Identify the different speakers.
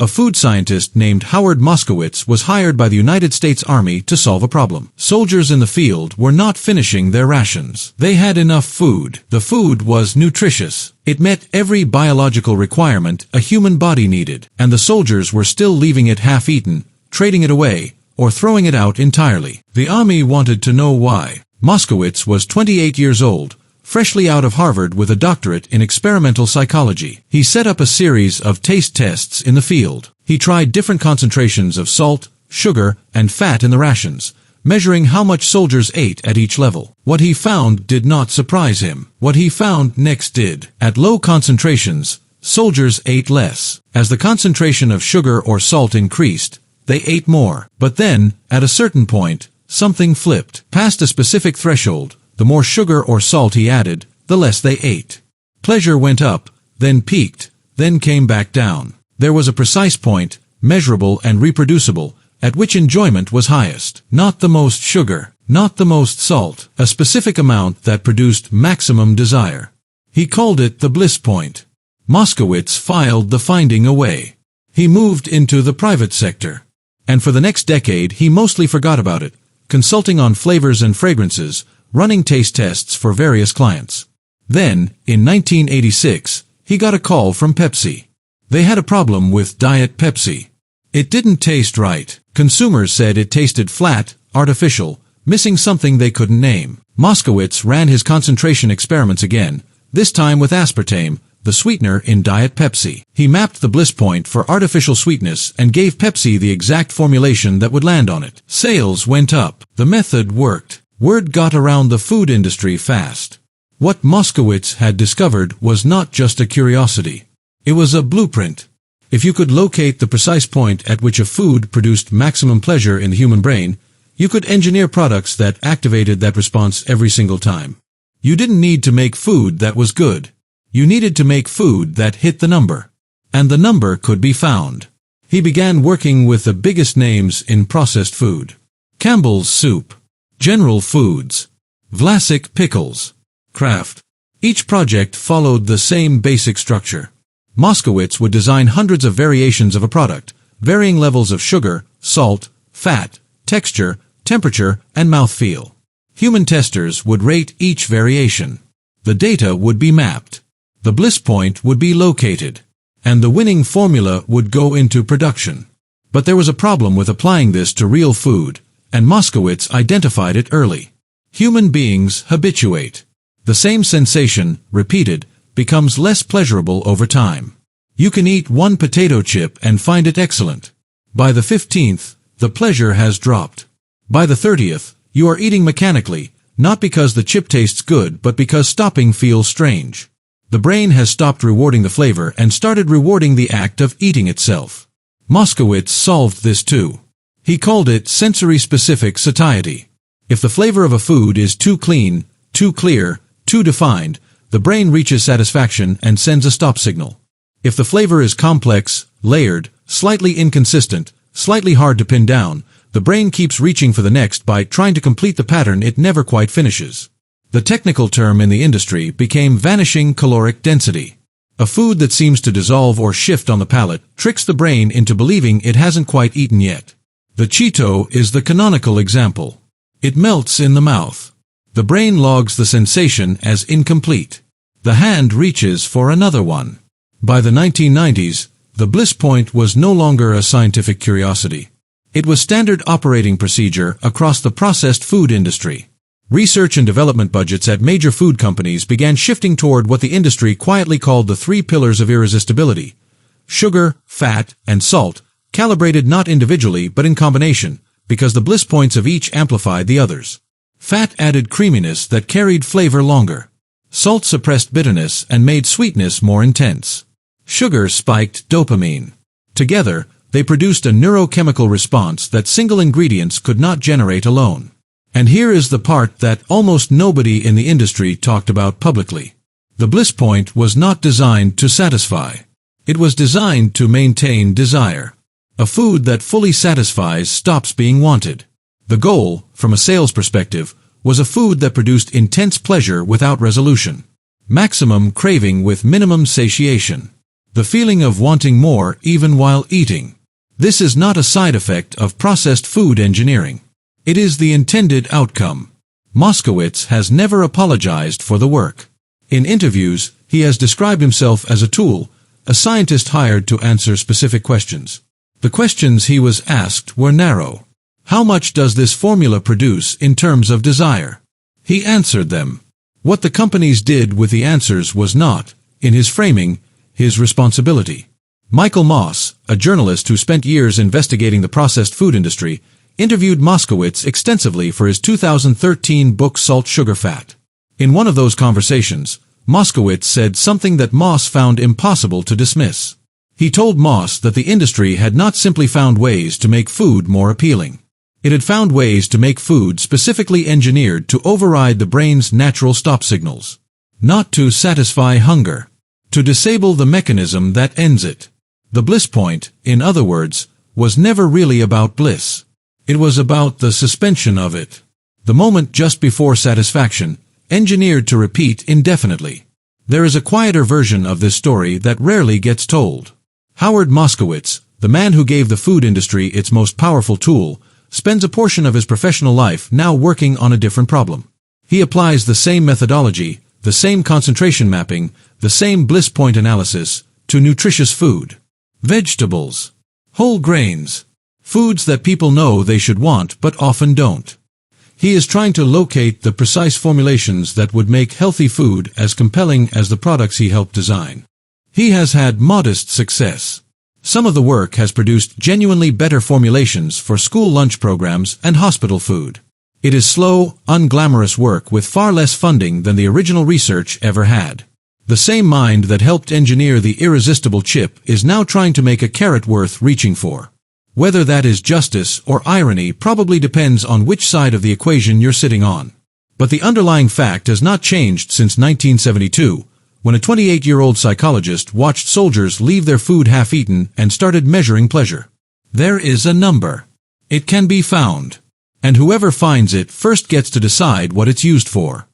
Speaker 1: A food scientist named Howard Moskowitz was hired by the United States Army to solve a problem. Soldiers in the field were not finishing their rations. They had enough food. The food was nutritious. It met every biological requirement a human body needed, and the soldiers were still leaving it half-eaten, trading it away, or throwing it out entirely. The Army wanted to know why. Moskowitz was 28 years old, freshly out of Harvard with a doctorate in experimental psychology. He set up a series of taste tests in the field. He tried different concentrations of salt, sugar, and fat in the rations, measuring how much soldiers ate at each level. What he found did not surprise him. What he found next did. At low concentrations, soldiers ate less. As the concentration of sugar or salt increased, they ate more. But then, at a certain point, something flipped. Past a specific threshold, the more sugar or salt he added, the less they ate. Pleasure went up, then peaked, then came back down. There was a precise point, measurable and reproducible, at which enjoyment was highest. Not the most sugar, not the most salt, a specific amount that produced maximum desire. He called it the bliss point. Moskowitz filed the finding away. He moved into the private sector. And for the next decade he mostly forgot about it, consulting on flavors and fragrances, running taste tests for various clients. Then, in 1986, he got a call from Pepsi. They had a problem with Diet Pepsi. It didn't taste right. Consumers said it tasted flat, artificial, missing something they couldn't name. Moskowitz ran his concentration experiments again, this time with aspartame, the sweetener in Diet Pepsi. He mapped the bliss point for artificial sweetness and gave Pepsi the exact formulation that would land on it. Sales went up. The method worked. Word got around the food industry fast. What Moskowitz had discovered was not just a curiosity. It was a blueprint. If you could locate the precise point at which a food produced maximum pleasure in the human brain, you could engineer products that activated that response every single time. You didn't need to make food that was good. You needed to make food that hit the number. And the number could be found. He began working with the biggest names in processed food. Campbell's Soup, General Foods, Vlasic Pickles, Kraft. Each project followed the same basic structure. Moskowitz would design hundreds of variations of a product, varying levels of sugar, salt, fat, texture, temperature, and mouthfeel. Human testers would rate each variation. The data would be mapped. The bliss point would be located. And the winning formula would go into production. But there was a problem with applying this to real food, and Moskowitz identified it early. Human beings habituate. The same sensation, repeated, becomes less pleasurable over time. You can eat one potato chip and find it excellent. By the 15th, the pleasure has dropped. By the 30th, you are eating mechanically, not because the chip tastes good but because stopping feels strange. The brain has stopped rewarding the flavor and started rewarding the act of eating itself. Moskowitz solved this too. He called it sensory-specific satiety. If the flavor of a food is too clean, too clear, too defined, the brain reaches satisfaction and sends a stop signal. If the flavor is complex, layered, slightly inconsistent, slightly hard to pin down, the brain keeps reaching for the next bite, trying to complete the pattern it never quite finishes. The technical term in the industry became vanishing caloric density. A food that seems to dissolve or shift on the palate tricks the brain into believing it hasn't quite eaten yet. The Cheeto is the canonical example. It melts in the mouth. The brain logs the sensation as incomplete. The hand reaches for another one. By the 1990s, the bliss point was no longer a scientific curiosity. It was standard operating procedure across the processed food industry. Research and development budgets at major food companies began shifting toward what the industry quietly called the 3 pillars of irresistibility: sugar, fat, and salt, calibrated not individually but in combination, because the bliss points of each amplified the others. Fat added creaminess that carried flavor longer. Salt suppressed bitterness and made sweetness more intense. Sugar spiked dopamine. Together, they produced a neurochemical response that single ingredients could not generate alone. And here is the part that almost nobody in the industry talked about publicly. The bliss point was not designed to satisfy. It was designed to maintain desire. A food that fully satisfies stops being wanted. The goal, from a sales perspective, was a food that produced intense pleasure without resolution. Maximum craving with minimum satiation. The feeling of wanting more even while eating. This is not a side effect of processed food engineering. It is the intended outcome. Moskowitz has never apologized for the work. In interviews, he has described himself as a tool, a scientist hired to answer specific questions. The questions he was asked were narrow. How much does this formula produce in terms of desire? He answered them. What the companies did with the answers was not, in his framing, his responsibility. Michael Moss, a journalist who spent years investigating the processed food industry, interviewed Moskowitz extensively for his 2013 book Salt, Sugar, Fat. In one of those conversations, Moskowitz said something that Moss found impossible to dismiss. He told Moss that the industry had not simply found ways to make food more appealing. It had found ways to make food specifically engineered to override the brain's natural stop signals. Not to satisfy hunger. To disable the mechanism that ends it. The bliss point, in other words, was never really about bliss. It was about the suspension of it. The moment just before satisfaction, engineered to repeat indefinitely. There is a quieter version of this story that rarely gets told. Howard Moskowitz, the man who gave the food industry its most powerful tool, spends a portion of his professional life now working on a different problem. He applies the same methodology, the same concentration mapping, the same bliss point analysis, to nutritious food. Vegetables. Whole grains. Foods that people know they should want but often don't. He is trying to locate the precise formulations that would make healthy food as compelling as the products he helped design. He has had modest success. Some of the work has produced genuinely better formulations for school lunch programs and hospital food. It is slow, unglamorous work with far less funding than the original research ever had. The same mind that helped engineer the irresistible chip is now trying to make a carrot worth reaching for. Whether that is justice or irony probably depends on which side of the equation you're sitting on. But the underlying fact has not changed since 1972, when a 28-year-old psychologist watched soldiers leave their food half-eaten and started measuring pleasure. There is a number. It can be found. And whoever finds it first gets to decide what it's used for.